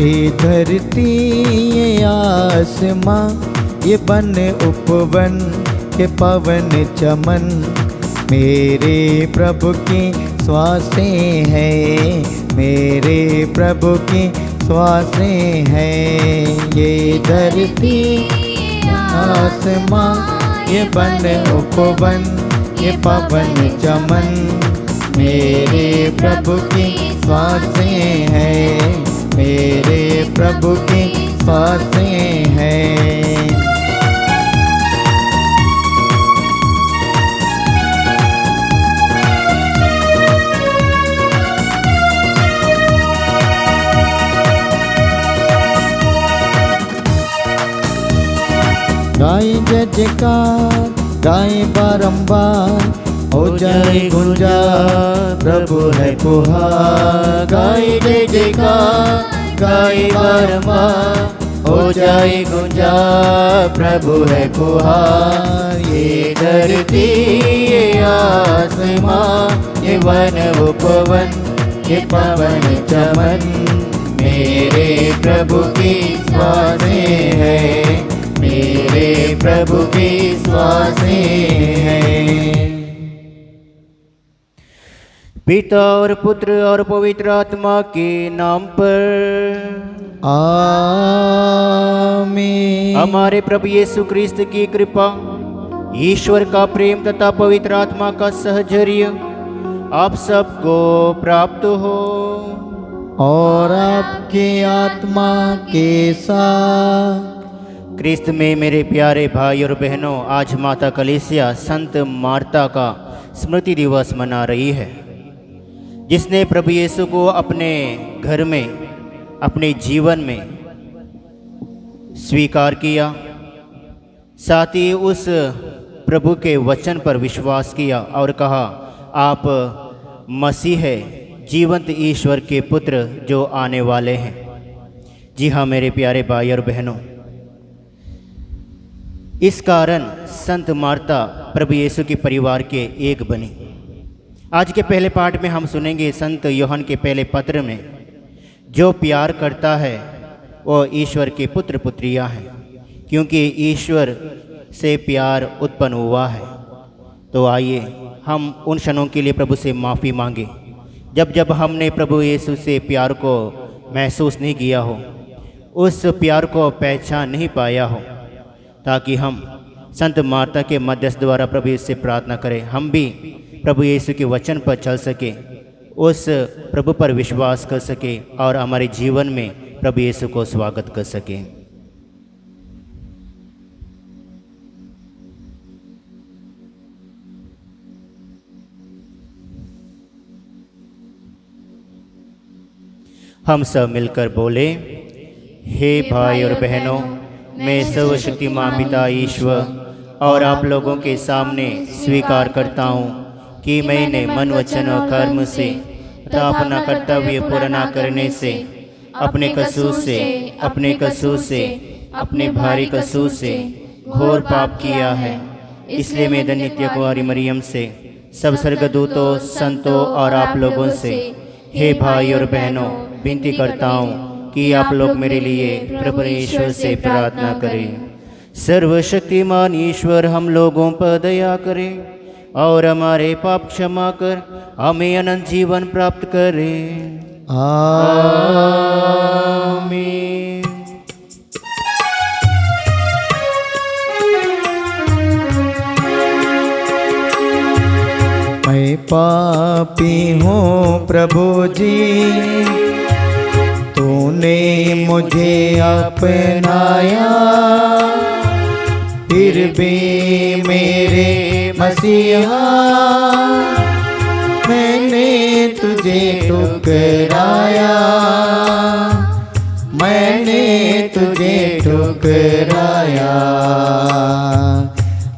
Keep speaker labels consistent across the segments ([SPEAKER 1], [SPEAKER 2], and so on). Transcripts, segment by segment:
[SPEAKER 1] ये धरती ये आसमां ये वन उपवन ये पवन चमन मेरे प्रभु की श्वासें हैं, मेरे प्रभु की श्वासें हैं। ये धरती आसमां ये वन उपवन ये पवन चमन मेरे प्रभु की श्वासें हैं, मेरे प्रभु की श्वासें हैं। गाए जय जयकार गाए बारंबार हो जाए गुंजा प्रभु है पुहार। गाए जय जयकार गाए बारंबार हो जाए गुंजा प्रभु है पुहार। ये धरती ये आसमां ये वन उपवन ये पवन चमन मेरे प्रभु की श्वासें हैं, मेरे प्रभु की श्वासें हैं।
[SPEAKER 2] पिता और पुत्र और पवित्र आत्मा के नाम पर
[SPEAKER 1] आमीन।
[SPEAKER 2] हमारे प्रभु यीशु क्रिस्त की कृपा, ईश्वर का प्रेम तथा पवित्र आत्मा का सहचर्य आप सबको प्राप्त हो
[SPEAKER 1] और आपके आत्मा के साथ।
[SPEAKER 2] क्रिस्त में मेरे प्यारे भाई और बहनों, आज माता कलीसिया संत मार्ता का स्मृति दिवस मना रही है, जिसने प्रभु यीशु को अपने घर में अपने जीवन में स्वीकार किया, साथ ही उस प्रभु के वचन पर विश्वास किया और कहा आप मसीह है, जीवंत ईश्वर के पुत्र जो आने वाले हैं। जी हाँ मेरे प्यारे भाई और बहनों, इस कारण संत मार्ता प्रभु यीशु के परिवार के एक बनी। आज के पहले पाठ में हम सुनेंगे संत यूहन्ना के पहले पत्र में, जो प्यार करता है वो ईश्वर के पुत्र पुत्रियां हैं, क्योंकि ईश्वर से प्यार उत्पन्न हुआ है। तो आइए हम उन क्षणों के लिए प्रभु से माफ़ी मांगे जब जब हमने प्रभु यीशु से प्यार को महसूस नहीं किया हो, उस प्यार को पहचान नहीं पाया हो, ताकि हम संत मार्ता के मध्यस्थ द्वारा प्रभु यीशु से प्रार्थना करें, हम भी प्रभु यीशु के वचन पर चल सके, उस प्रभु पर विश्वास कर सके और हमारे जीवन में प्रभु यीशु को स्वागत कर सके। हम सब मिलकर बोले, हे भाई और बहनों, मैं सर्वशक्तिमान पिता ईश्वर और आप लोगों के सामने स्वीकार करता हूँ कि मैंने मन वचन और कर्म से तथा अपना कर्तव्य पूरा न करने से, अपने कसूर से अपने भारी कसूर से घोर पाप किया है। इसलिए मैं धन्य कुंवारी मरियम से, सब स्वर्गदूतों, संतों और आप लोगों से, हे भाई और बहनों, विनती करता हूँ कि आप लोग मेरे लिए प्रभु ईश्वर से प्रार्थना करें। सर्वशक्तिमान ईश्वर हम लोगों पर दया करें और हमारे पाप क्षमा कर हमें अनंत जीवन प्राप्त करें। आमीन।
[SPEAKER 1] मैं पापी हूँ प्रभु जी, तूने मुझे अपनाया, फिर भी मेरे मसीहा मैंने तुझे ठुकराया, मैंने तुझे ठुकराया।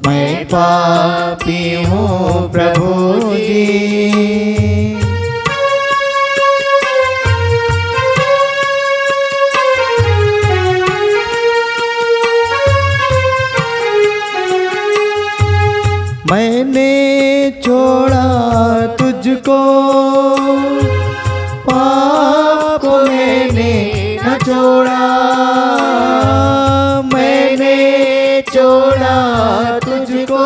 [SPEAKER 1] मैं पापी हूँ प्रभु जी। मैंने छोड़ा तुझको, पाप को मैंने न छोड़ा। छोड़ा तुझको,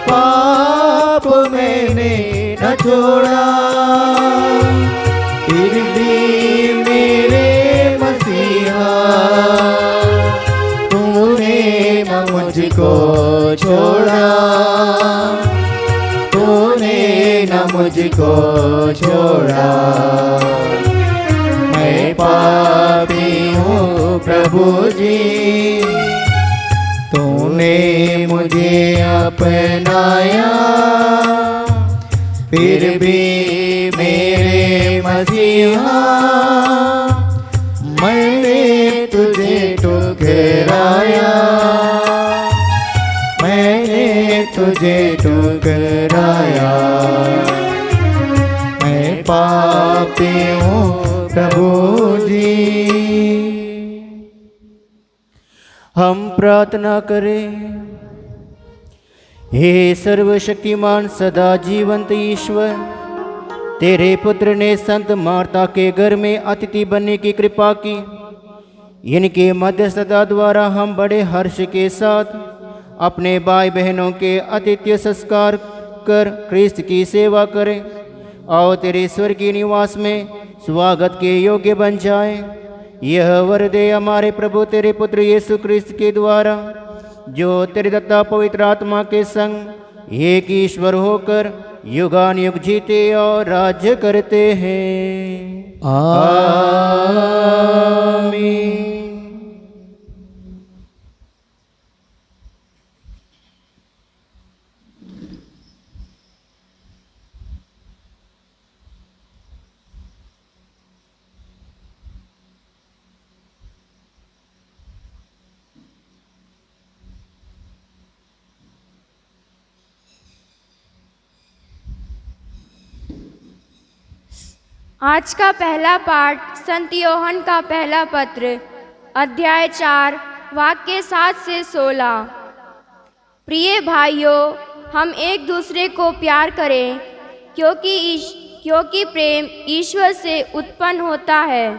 [SPEAKER 1] पाप मैंने न छोड़ा, फिर भी मेरे मसीहा तूने न मुझको छोड़ा, तूने न मुझको छोड़ा। मैं पापी हूँ प्रभु जी, तूने मुझे अपनाया, फिर भी मेरे मसीहा मैंने तुझे ठुकराया, मैंने तुझे ठुकराया। मैं पापी हूँ प्रभु जी।
[SPEAKER 2] हम प्रार्थना करें। हे सर्वशक्तिमान सदा जीवंत ईश्वर, तेरे पुत्र ने संत मार्ता के घर में अतिथि बनने की कृपा की। इनके मध्यस्थता द्वारा हम बड़े हर्ष के साथ अपने भाई बहनों के आतिथ्य संस्कार कर क्रिस्त की सेवा करें और तेरे स्वर्गीय निवास में स्वागत के योग्य बन जाएं। यह वर दे हमारे प्रभु तेरे पुत्र यीशु क्रिस्त के द्वारा, जो तेरे दत्ता पवित्र आत्मा के संग एक ईश्वर होकर युगानुयुग जीते और राज्य करते हैं। आमीन।
[SPEAKER 3] आज का पहला पाठ संत योहन का पहला पत्र अध्याय 4 वाक्य 7 से 16। प्रिय भाइयों, हम एक दूसरे को प्यार करें, क्योंकि प्रेम ईश्वर से उत्पन्न होता है।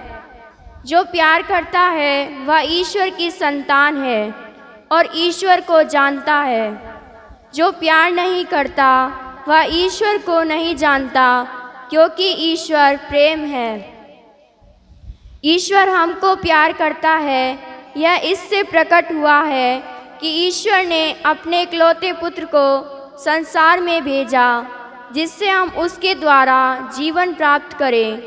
[SPEAKER 3] जो प्यार करता है वह ईश्वर की संतान है और ईश्वर को जानता है। जो प्यार नहीं करता वह ईश्वर को नहीं जानता, क्योंकि ईश्वर प्रेम है। ईश्वर हमको प्यार करता है, यह इससे प्रकट हुआ है कि ईश्वर ने अपने इकलौते पुत्र को संसार में भेजा, जिससे हम उसके द्वारा जीवन प्राप्त करें।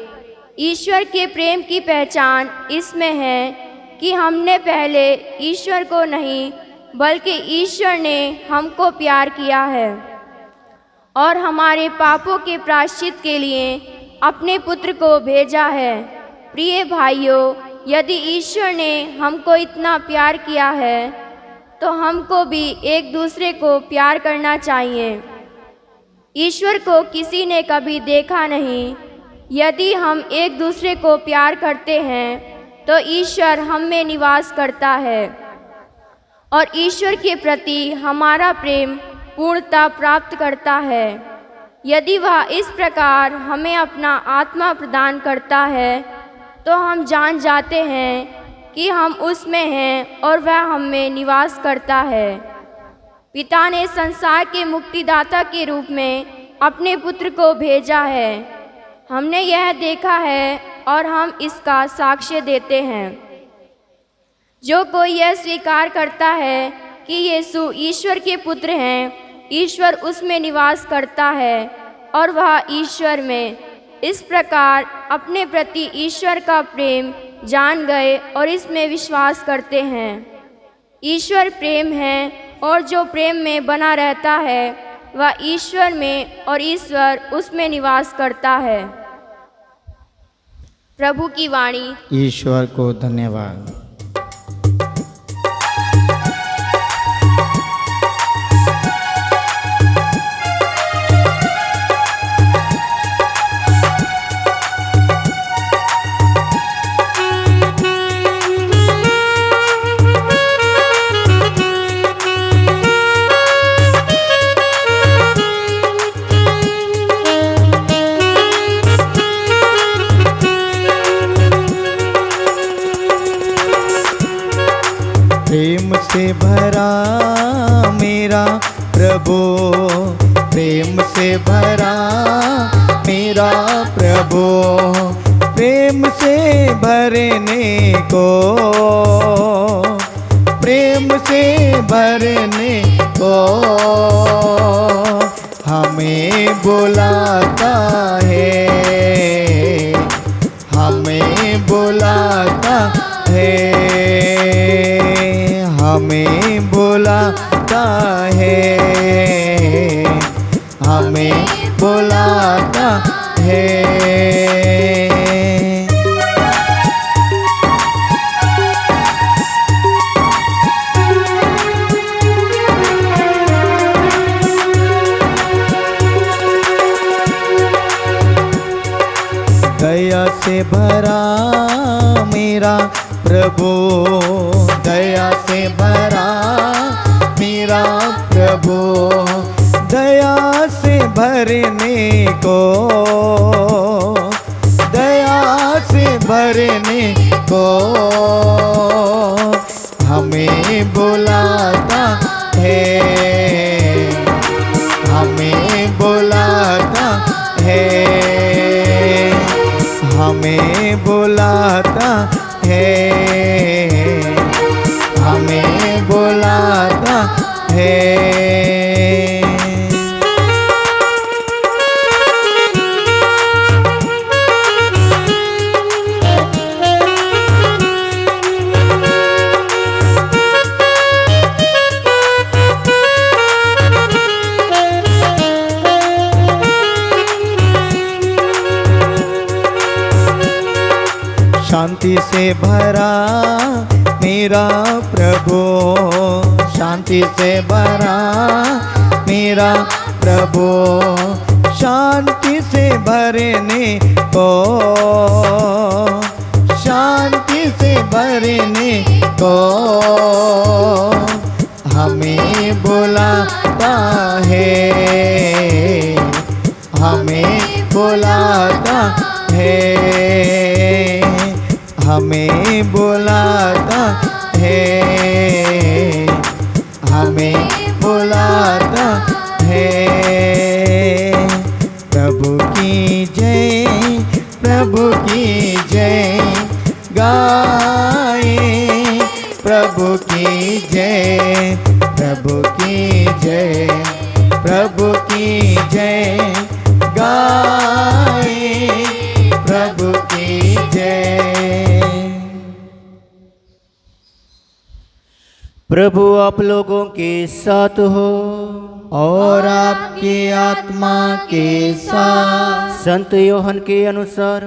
[SPEAKER 3] ईश्वर के प्रेम की पहचान इसमें है कि हमने पहले ईश्वर को नहीं, बल्कि ईश्वर ने हमको प्यार किया है और हमारे पापों के प्रायश्चित के लिए अपने पुत्र को भेजा है। प्रिय भाइयों, यदि ईश्वर ने हमको इतना प्यार किया है तो हमको भी एक दूसरे को प्यार करना चाहिए। ईश्वर को किसी ने कभी देखा नहीं। यदि हम एक दूसरे को प्यार करते हैं तो ईश्वर हम में निवास करता है और ईश्वर के प्रति हमारा प्रेम पूर्णता प्राप्त करता है। यदि वह इस प्रकार हमें अपना आत्मा प्रदान करता है तो हम जान जाते हैं कि हम उसमें हैं और वह हम में निवास करता है। पिता ने संसार के मुक्तिदाता के रूप में अपने पुत्र को भेजा है। हमने यह देखा है और हम इसका साक्ष्य देते हैं। जो कोई यह स्वीकार करता है कि यीशु ईश्वर के पुत्र हैं, ईश्वर उसमें निवास करता है और वह ईश्वर में। इस प्रकार अपने प्रति ईश्वर का प्रेम जान गए और इसमें विश्वास करते हैं। ईश्वर प्रेम है और जो प्रेम में बना रहता है वह ईश्वर में और ईश्वर उसमें निवास करता है। प्रभु की वाणी।
[SPEAKER 1] ईश्वर को धन्यवाद। से भरा मेरा प्रभु, प्रेम से भरा मेरा प्रभु, प्रेम से भरने को, प्रेम से भरने को हमें बुलाता है, हमें बुलाता है, हमें बुलाता है, हमें बुलाता है। दया से भरा मेरा प्रभु, दया से भरा मेरा प्रभु, दया से भरने को, दया से भरने को हमें बुलाता है, हमें बुलाता है, हमें बुलाता है, हमें बुलाता है। शांति से भरा मेरा प्रभु, शांति से भरा मेरा प्रभु, शांति से भरने को, शांति से भरने को हमें बुलाता है, हमें बुलाता है, हमें बुलाता है, हमें बुलाता है। प्रभु की जय, प्रभु की जय गाए, प्रभु की जय, प्रभु की जय, प्रभु की जय गाए, प्रभु की जय।
[SPEAKER 2] प्रभु आप लोगों के साथ हो
[SPEAKER 1] और आपकी आत्मा के साथ।
[SPEAKER 2] संत योहन के अनुसार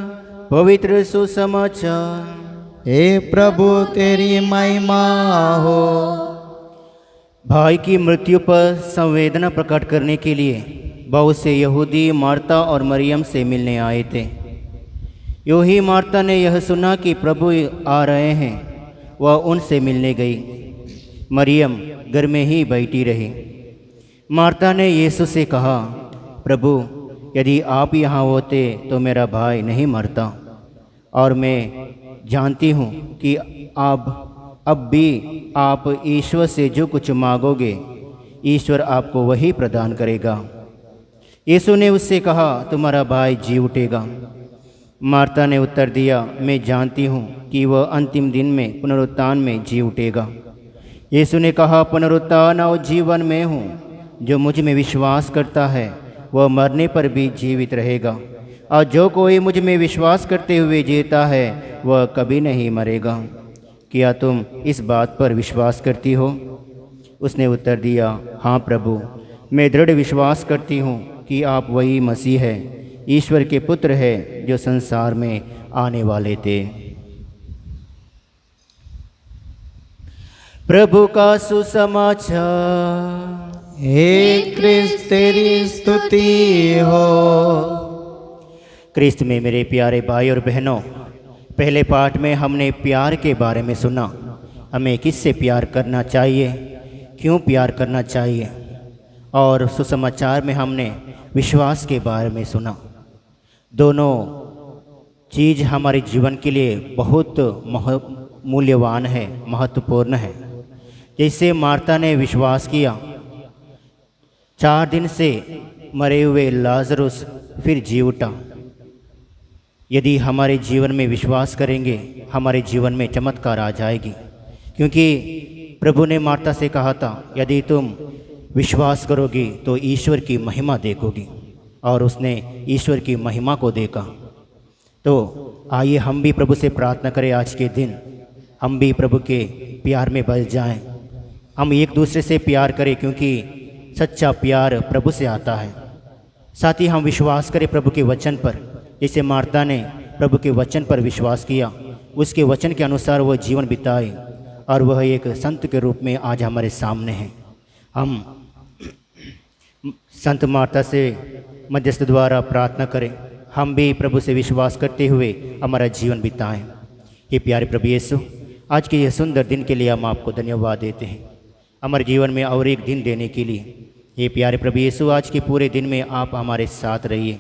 [SPEAKER 2] पवित्र सुसमाचार।
[SPEAKER 1] हे प्रभु तेरी महिमा हो।
[SPEAKER 2] भाई की मृत्यु पर संवेदना प्रकट करने के लिए बहुत से यहूदी मार्ता और मरियम से मिलने आए थे। यूँ ही मार्ता ने यह सुना कि प्रभु आ रहे हैं, वह उनसे मिलने गई। मरियम घर में ही बैठी रही। मार्ता ने यीशु से कहा, प्रभु यदि आप यहाँ होते तो मेरा भाई नहीं मरता, और मैं जानती हूँ कि अब भी आप ईश्वर से जो कुछ मांगोगे ईश्वर आपको वही प्रदान करेगा। यीशु ने उससे कहा, तुम्हारा भाई जी उठेगा। मार्ता ने उत्तर दिया, मैं जानती हूँ कि वह अंतिम दिन में पुनरुत्थान में जी उठेगा। यीशु ने कहा, पुनरुत्थान और जीवन में हूँ। जो मुझ में विश्वास करता है वह मरने पर भी जीवित रहेगा, और जो कोई मुझ में विश्वास करते हुए जीता है वह कभी नहीं मरेगा। क्या तुम इस बात पर विश्वास करती हो? उसने उत्तर दिया, हाँ प्रभु, मैं दृढ़ विश्वास करती हूँ कि आप वही मसीह है, ईश्वर के पुत्र है जो संसार में आने वाले थे। प्रभु का सुसमाचार।
[SPEAKER 1] हे क्रिस्त तेरी स्तुति हो।
[SPEAKER 2] क्रिस्त में मेरे प्यारे भाई और बहनों, पहले पाठ में हमने प्यार के बारे में सुना। हमें किससे प्यार करना चाहिए, क्यों प्यार करना चाहिए, और सुसमाचार में हमने विश्वास के बारे में सुना। दोनों चीज़ हमारे जीवन के लिए बहुत मूल्यवान है, महत्वपूर्ण है। जैसे मार्ता ने विश्वास किया, 4 दिन से मरे हुए लाजरुस फिर जी उठा। यदि हमारे जीवन में विश्वास करेंगे, हमारे जीवन में चमत्कार आ जाएगी, क्योंकि प्रभु ने मार्ता से कहा था, यदि तुम विश्वास करोगी तो ईश्वर की महिमा देखोगी, और उसने ईश्वर की महिमा को देखा। तो आइए हम भी प्रभु से प्रार्थना करें, आज के दिन हम भी प्रभु के प्यार में बल जाएं, हम एक दूसरे से प्यार करें, क्योंकि सच्चा प्यार प्रभु से आता है। साथ ही हम विश्वास करें प्रभु के वचन पर, जैसे मार्ता ने प्रभु के वचन पर विश्वास किया, उसके वचन के अनुसार वह जीवन बिताए, और वह एक संत के रूप में आज हमारे सामने है। हम संत मार्ता से मध्यस्थ द्वारा प्रार्थना करें, हम भी प्रभु से विश्वास करते हुए हमारा जीवन बिताएं। ये प्यारे प्रभु यीशु, आज के यह सुंदर दिन के लिए हम आपको धन्यवाद देते हैं, हमारे जीवन में और एक दिन देने के लिए। ये प्यारे प्रभु यीशु, आज के पूरे दिन में आप हमारे साथ रहिए,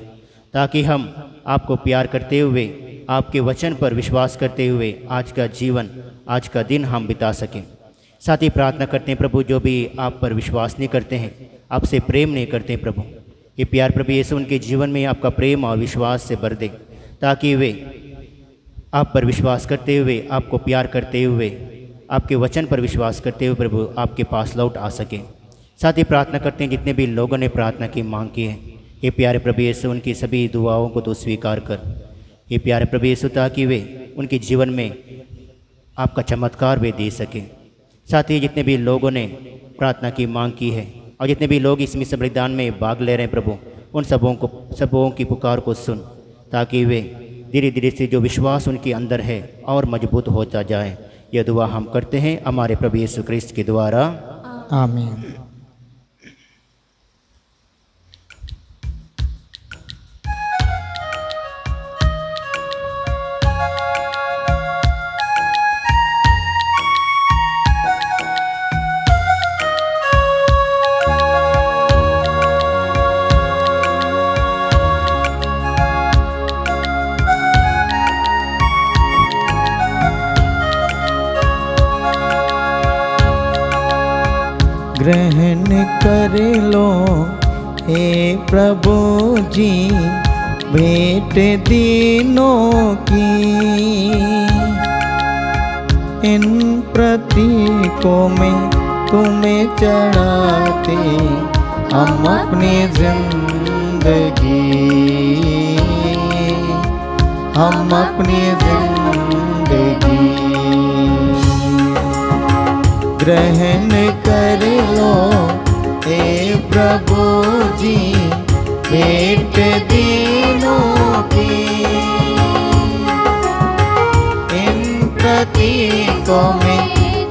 [SPEAKER 2] ताकि हम आपको प्यार करते हुए, आपके वचन पर विश्वास करते हुए आज का जीवन, आज का दिन हम बिता सकें। साथ ही प्रार्थना करते हैं प्रभु, जो भी आप पर विश्वास नहीं करते हैं, आपसे प्रेम नहीं करते प्रभु, ये प्यार प्रभु यीशु उनके जीवन में आपका प्रेम और विश्वास से भर दे, ताकि वे आप पर विश्वास करते हुए, आपको प्यार करते हुए, आपके वचन पर विश्वास करते हुए प्रभु आपके पास लौट आ सकें। साथ ही प्रार्थना करते हैं, जितने भी लोगों ने प्रार्थना की मांग की है, ये प्यारे प्रभु यीशु उनकी सभी दुआओं को तो स्वीकार कर, ये प्यारे प्रभु यीशु, ताकि वे उनके जीवन में आपका चमत्कार वे दे सकें। साथ ही जितने भी लोगों ने प्रार्थना की मांग की है, और जितने भी लोग इस मिशन बलिदान में भाग ले रहे हैं प्रभु, उन सबों की पुकार को सुन, ताकि वे धीरे धीरे से जो विश्वास उनके अंदर है और मजबूत होता जाए। यह दुआ हम करते हैं हमारे प्रभु यीशु क्रिस्त के द्वारा,
[SPEAKER 1] आमीन। ग्रहण कर लो हे प्रभु जी भेंट दीनों की, इन प्रतीकों में तुम्हें चढ़ाते हम अपनी जिंदगी, हम अपनी जिंदगी। ग्रहण कर लो हे प्रभु जी भेंट दीनों की, इन प्रतीकों में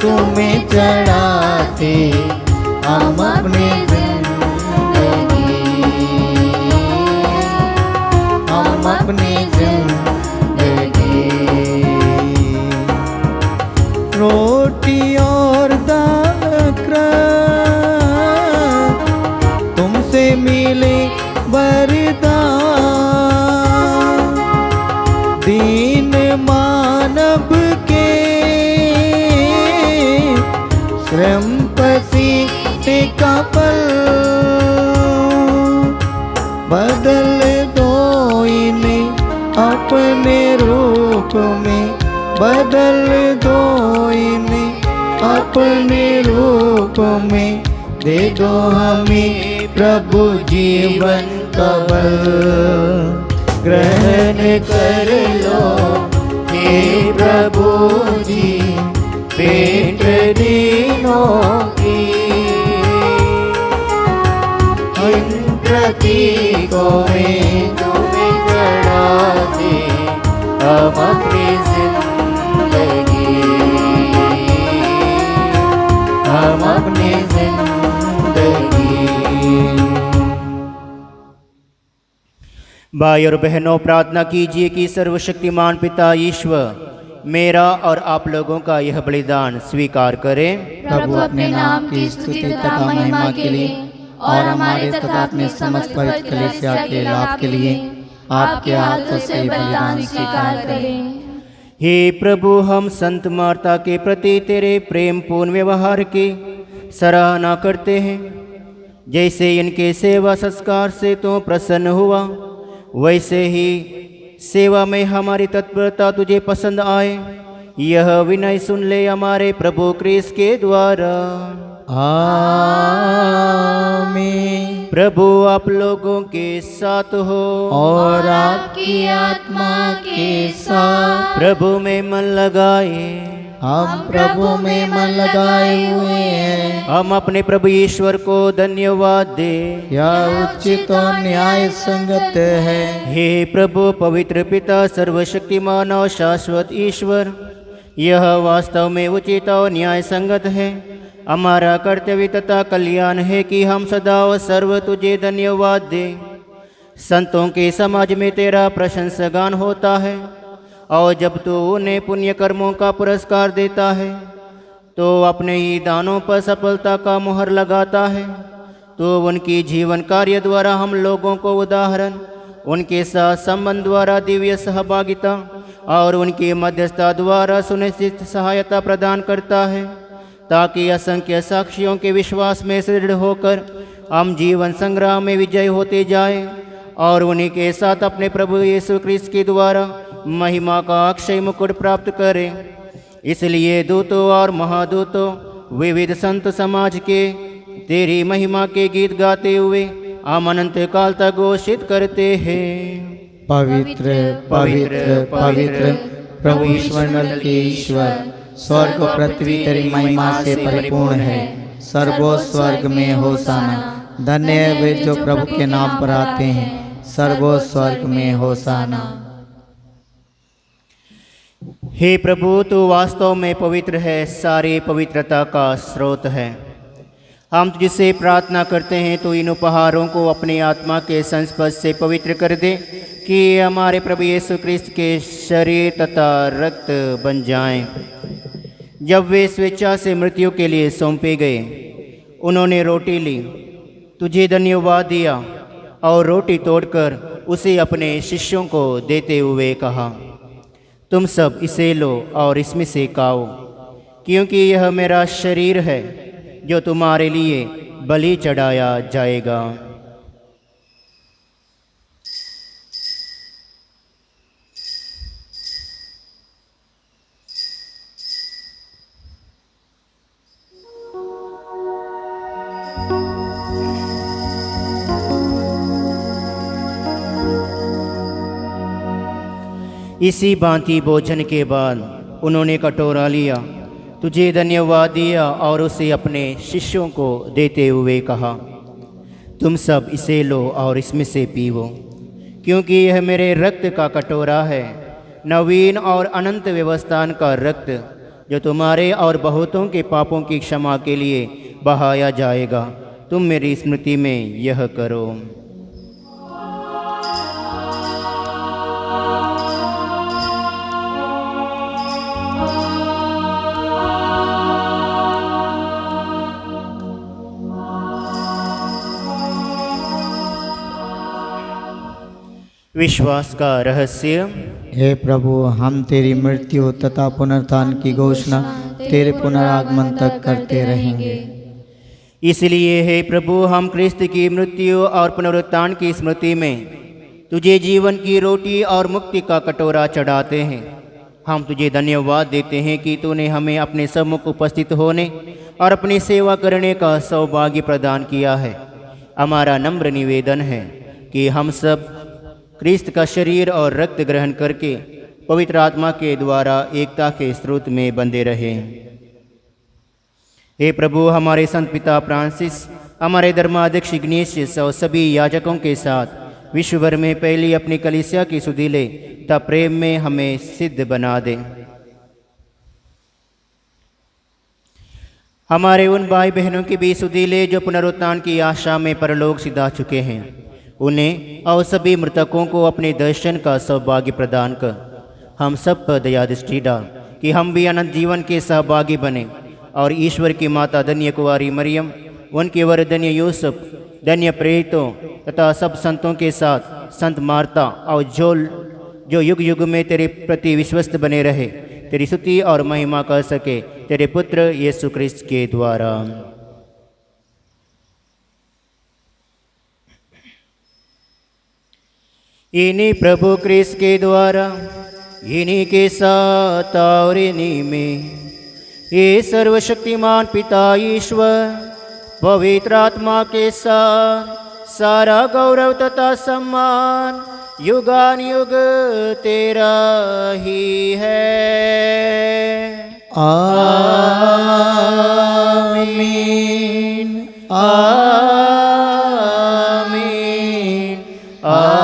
[SPEAKER 1] तुम्हें चढ़ाते हम अपनी जिंदगी, हम अपनी जिंदगी। रोटी और दाल तुमसे मिले वरदान, दीन मानव के श्रम पसीने का फल, बदल दो इन्हें अपने रूप में, बदल दो इन्हें अपने रूप में, दे दो हमें प्रभु जीवन का बल। ग्रहण कर लो हे प्रभु जी भेंट दीनों की, इन प्रतीकों में तुम्हें चढ़ाते हम अपनी जिंदगी, हम अपनी जिंदगी।
[SPEAKER 2] भाई और बहनों, प्रार्थना कीजिए कि सर्वशक्तिमान पिता ईश्वर मेरा और आप लोगों का यह बलिदान स्वीकार करें।
[SPEAKER 1] प्रभु अपने नाम की स्तुति तथा महिमा के लिए और हमारे तथा अपने समस्त पवित्र कलीसिया के लाभ के लिए आपके हाथों से बलिदान स्वीकार करें।
[SPEAKER 2] हे प्रभु, हम संत मार्ता के प्रति तेरे प्रेम पूर्ण व्यवहार की सराहना करते हैं। जैसे इनके सेवा संस्कार से तो प्रसन्न हुआ, वैसे ही सेवा में हमारी तत्परता तुझे पसंद आए। यह विनय सुन ले हमारे प्रभु क्रिस्त के द्वारा।
[SPEAKER 1] आमीन।
[SPEAKER 2] प्रभु आप लोगों के साथ हो
[SPEAKER 1] और आपकी आत्मा के साथ।
[SPEAKER 2] प्रभु में मन लगाए,
[SPEAKER 1] हम प्रभु में मन लगाए हुए हैं।
[SPEAKER 2] हम अपने प्रभु ईश्वर को धन्यवाद दे।
[SPEAKER 1] यह उचित और न्याय संगत है।
[SPEAKER 2] हे प्रभु पवित्र पिता सर्वशक्तिमान और शाश्वत ईश्वर, यह वास्तव में उचित और न्याय संगत है। हमारा कर्तव्य तथा कल्याण है कि हम सदा और सर्व तुझे धन्यवाद दे। संतों के समाज में तेरा प्रशंसगान होता है, और जब तू उन्हें पुण्य कर्मों का पुरस्कार देता है तो अपने ही दानों पर सफलता का मुहर लगाता है। तो उनकी जीवन कार्य द्वारा हम लोगों को उदाहरण, उनके साथ संबंध द्वारा दिव्य सहभागिता और उनकी मध्यस्थता द्वारा सुनिश्चित सहायता प्रदान करता है, ताकि असंख्य साक्षियों के विश्वास में दृढ़ होकर हम जीवन संग्राम में विजय होते जाएं और उन्हीं के साथ अपने प्रभु यीशु क्रिस्त के द्वारा महिमा का अक्षय मुकुट प्राप्त करें। इसलिए दूतों और महादूतों विविध संत समाज के तेरी महिमा के गीत गाते हुए हम अनंत काल तक घोषित करते हैं।
[SPEAKER 1] पवित्र पवित्र पवित्र प्रभु ईश्वर के ईश्वर, स्वर्ग और पृथ्वी तेरी महिमा से परिपूर्ण है। सर्वो स्वर्ग में होशाना। धन्य है वे जो प्रभु के नाम पर आते हैं। सर्वो स्वर्ग में होशाना।
[SPEAKER 2] हे प्रभु, तू वास्तव में पवित्र है, सारी पवित्रता का स्रोत है। हम तुझसे प्रार्थना करते हैं तो इन उपहारों को अपनी आत्मा के संस्पर्श से पवित्र कर दे, कि हमारे प्रभु यीशु क्रिस्त के शरीर तथा रक्त बन जाएं। जब वे स्वेच्छा से मृत्यु के लिए सौंपे गए, उन्होंने रोटी ली, तुझे धन्यवाद दिया और रोटी तोड़कर उसे अपने शिष्यों को देते हुए कहा, तुम सब इसे लो और इसमें से खाओ, क्योंकि यह मेरा शरीर है जो तुम्हारे लिए बलि चढ़ाया जाएगा। इसी भांति भोजन के बाद उन्होंने कटोरा लिया, तुझे धन्यवाद दिया और उसे अपने शिष्यों को देते हुए कहा, तुम सब इसे लो और इसमें से पीवो, क्योंकि यह मेरे रक्त का कटोरा है, नवीन और अनंत व्यवस्थान का रक्त, जो तुम्हारे और बहुतों के पापों की क्षमा के लिए बहाया जाएगा। तुम मेरी स्मृति में यह करो। विश्वास का रहस्य।
[SPEAKER 1] हे प्रभु, हम तेरी मृत्यु तथा पुनरुत्थान की घोषणा तेरे पुनरागमन तक करते रहेंगे।
[SPEAKER 2] इसलिए हे प्रभु, हम क्रिस्त की मृत्यु और पुनरुत्थान की स्मृति में तुझे जीवन की रोटी और मुक्ति का कटोरा चढ़ाते हैं। हम तुझे धन्यवाद देते हैं कि तूने हमें अपने सम्मुख उपस्थित होने और अपनी सेवा करने का सौभाग्य प्रदान किया है। हमारा नम्र निवेदन है कि हम सब क्रिस्त का शरीर और रक्त ग्रहण करके पवित्र आत्मा के द्वारा एकता के स्रोत में बंधे रहें। हे प्रभु, हमारे संत पिता फ्रांसिस, हमारे धर्माध्यक्ष इग्नेशियस और सभी याजकों के साथ विश्व भर में पहली अपनी कलीसिया की सुधीले तथा प्रेम में हमें सिद्ध बना दे। हमारे उन भाई बहनों के भी सुधीले जो पुनरुत्थान की आशा में परलोक सिधा चुके हैं, उन्हें और सभी मृतकों को अपने दर्शन का सौभाग्य प्रदान कर हम सब पर दया दृष्टि डाल, कि हम भी अनंत जीवन के सहभागी बने और ईश्वर की माता धन्य कुंवारी मरियम, उनके वर धन्य यूसुफ, धन्य प्रेरितों तथा सब संतों के साथ संत मार्ता और जो जो युग युग में तेरे प्रति विश्वस्त बने रहे, तेरी स्तुति और महिमा कर सके, तेरे पुत्र यीशु ख्रिस्त के द्वारा। इन्हीं प्रभु ख्रिस्त के द्वारा, इन्हीं के साथ और इन्हीं में ये सर्वशक्तिमान पिता ईश्वर पवित्र आत्मा के साथ सारा गौरव तथा सम्मान युगान युग तेरा ही है।
[SPEAKER 1] आमीन आमीन आमीन।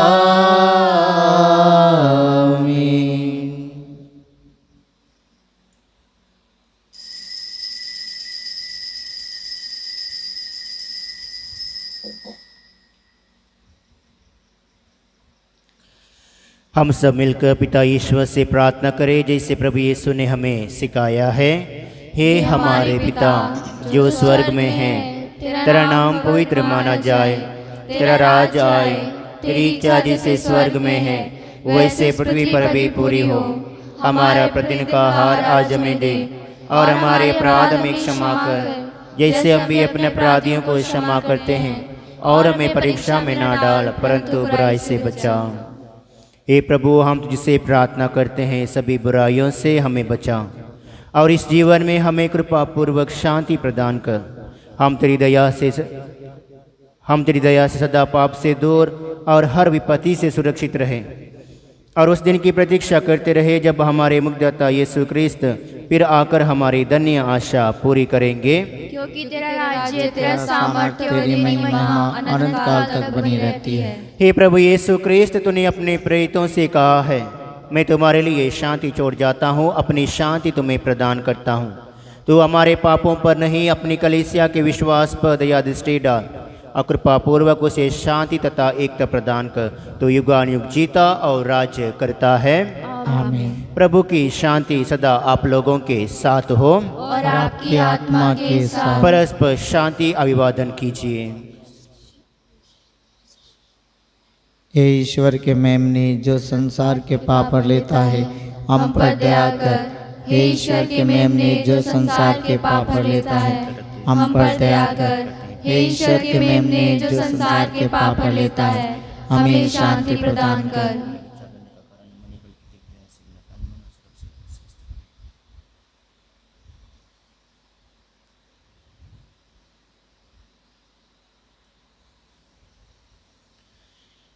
[SPEAKER 2] हम सब मिलकर पिता ईश्वर से प्रार्थना करें जैसे प्रभु यीशु ने हमें सिखाया है। हे हमारे पिता जो स्वर्ग में है, तेरा नाम पवित्र माना जाए, तेरा राज आए, तेरी इच्छा जैसे स्वर्ग में है वैसे पृथ्वी पर भी पूरी हो। हमारा प्रतिदिन का आहार आज हमें दे, और हमारे अपराध हमें क्षमा कर जैसे हम भी अपने अपराधियों को क्षमा करते हैं, और हमें परीक्षा में ना डाल परंतु बुराई से बचा। हे प्रभु, हम तुझसे प्रार्थना करते हैं सभी बुराइयों से हमें बचा, और इस जीवन में हमें कृपा पूर्वक शांति प्रदान कर। हम तेरी दया से सदा पाप से दूर और हर विपत्ति से सुरक्षित रहे, और उस दिन की प्रतीक्षा करते रहे जब हमारे मुक्तिदाता यीशु ख्रिस्त फिर आकर हमारी धन्य आशा पूरी करेंगे।
[SPEAKER 3] क्योंकि तेरा राज्य, तेरा सामर्थ्य और
[SPEAKER 1] तेरी महिमा अनंत काल तक बनी रहती है।
[SPEAKER 2] हे प्रभु यीशु ख्रिस्त, तूने अपने प्रेरितों से कहा है, मैं तुम्हारे लिए शांति छोड़ जाता हूँ, अपनी शांति तुम्हें प्रदान करता हूँ। तू हमारे पापों पर नहीं, अपनी कलीसिया के विश्वास पर दया दृष्टि डाल, और कृपा पूर्वक उसे शांति तथा एकता प्रदान कर। तो युगानुयुग जीता और राज्य करता है।
[SPEAKER 1] आमीन।
[SPEAKER 2] प्रभु की शांति सदा आप लोगों के साथ हो,
[SPEAKER 3] और
[SPEAKER 1] आपकी आत्मा के साथ।
[SPEAKER 2] परस्पर शांति अभिवादन कीजिए।
[SPEAKER 1] हे ईश्वर के मेमने, जो संसार के पाप हर लेता है, हम पर दया कर। हे ईश्वर के मेमने, जो संसार के पाप हर लेता है, हम पर दया कर। हे ईश्वर के मेमने, जो संसार के पाप हर लेता है, हमें शांति प्रदान कर।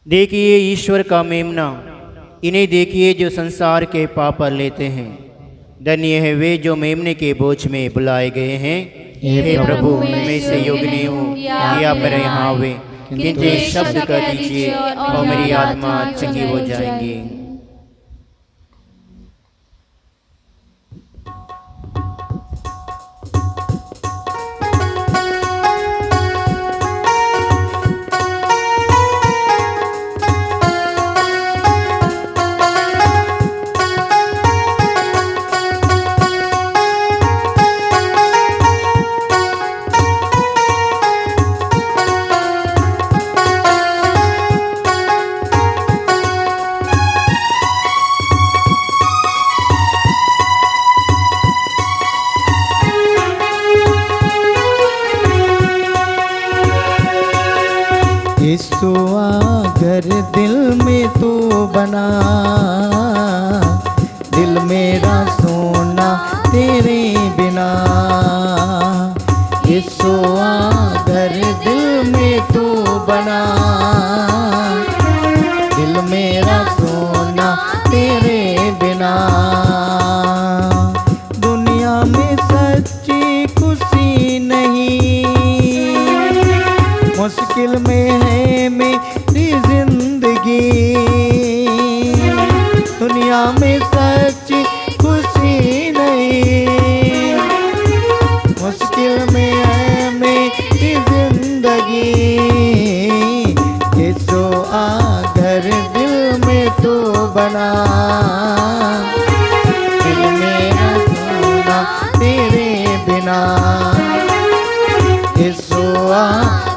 [SPEAKER 2] देखिए ईश्वर का मेमना, इन्हें देखिए जो संसार के पाप हर लेते हैं। धन्य है वे जो मेमने के बोझ में बुलाए गए हैं। हे प्रभु, मैं से योग्य नहीं हूँ कि आप मेरे यहाँ आवे, किंतु एक शब्द कर दीजिए और मेरी आत्मा चंगी हो जाएगी।
[SPEAKER 1] यीशुआ घर दिल में तू बना, दिल मेरा सोना तेरे बिना। यीशुआ घर दिल में तू बना, दिल मेरा सोना तेरे बिना। दुनिया में सच्ची खुशी नहीं, मुश्किल में है मेरी जिंदगी। दुनिया में सच्ची खुशी नहीं, मुश्किल में है मेरी जिंदगी। यीशुआ घर दिल में तू बना, दिल मेरा सोना तेरे बिना। यीशुआ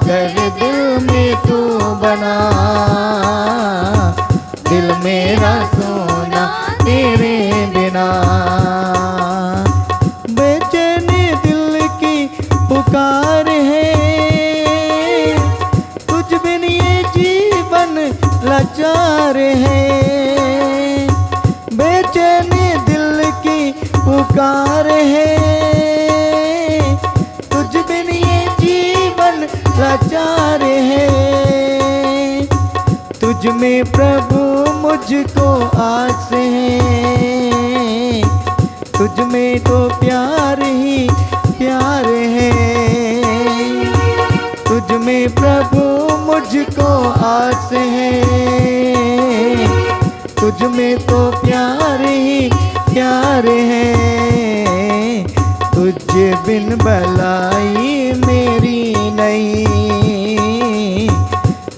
[SPEAKER 1] घर दिल में तू बना, दिल मेरा सोना तेरे बिना। बेचैनी दिल की पुकार है, तुझ बिन ये जीवन लाचार है। बेचैनी दिल की पुकार है, तुझ बिन ये जीवन लाचार है। तुझ में प्रभु मुझको आस है, तुझ में तो प्यार ही प्यार है। तुझ में प्रभु मुझको आस है, तुझ में तो प्यार ही प्यार है। तुझ बिन भलाई मेरी नहीं,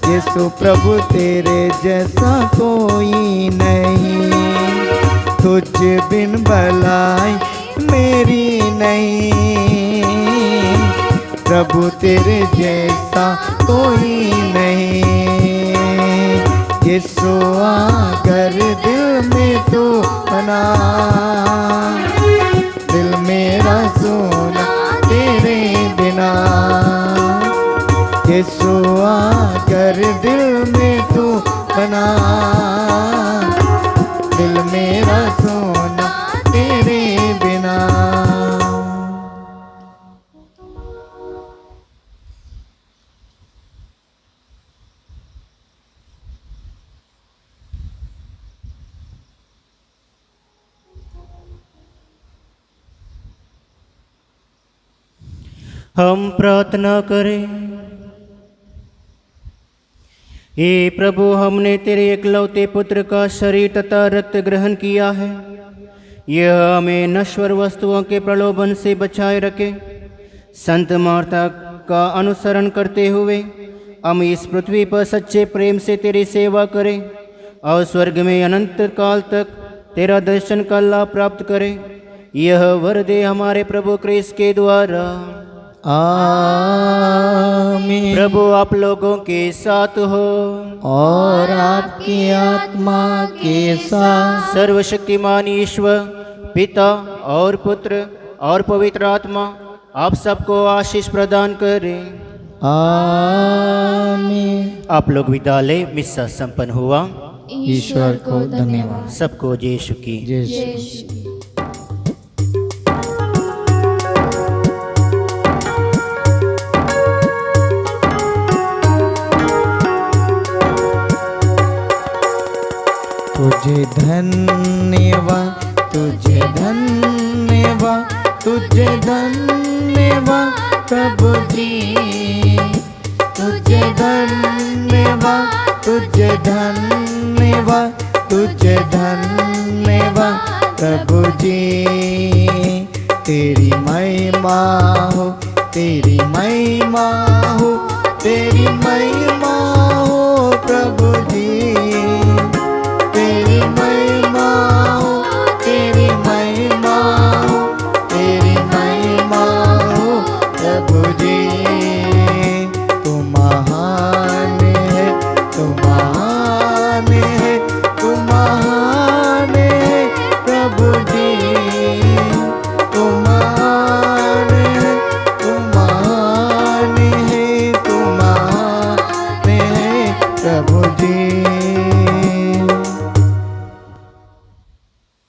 [SPEAKER 1] यीशु प्रभु तेरे जैसा कोई नहीं। तुझ बिन भलाई मेरी नहीं, प्रभु तेरे जैसा कोई नहीं। यीशु आकर दिल में तू बना, दिल मेरा सोना तेरे बिना। यीशु आकर दिल में तू बना, दिल मेरा सोना तेरे बिना।
[SPEAKER 2] हम प्रार्थना करें। हे प्रभु, हमने तेरे एकलौते पुत्र का शरीर तथा रक्त ग्रहण किया है। यह हमें नश्वर वस्तुओं के प्रलोभन से बचाए रखे। संत मार्था का अनुसरण करते हुए हम इस पृथ्वी पर सच्चे प्रेम से तेरी सेवा करें और स्वर्ग में अनंत काल तक तेरा दर्शन का लाभ प्राप्त करें। यह वर दे हमारे प्रभु क्रिस्त के द्वारा।
[SPEAKER 1] आमीन।
[SPEAKER 2] प्रभु आप लोगों के साथ हो
[SPEAKER 1] और आपकी आत्मा के साथ।
[SPEAKER 2] सर्वशक्तिमान ईश्वर पिता और पुत्र और पवित्र आत्मा आप सबको आशीष प्रदान करें।
[SPEAKER 1] आमीन।
[SPEAKER 2] आप लोग विदा लें। मिस्सा संपन्न हुआ।
[SPEAKER 1] ईश्वर को धन्यवाद।
[SPEAKER 2] सबको यीशु की
[SPEAKER 1] जय। तुझे धन्यवाद, तुझे धन्यवाद, तुझे धन्यवाद प्रभु जी। तुझे धन्यवाद, तुझे धन्यवाद, तुझे धन्यवाद प्रभु जी। तेरी महिमा हो, तेरी महिमा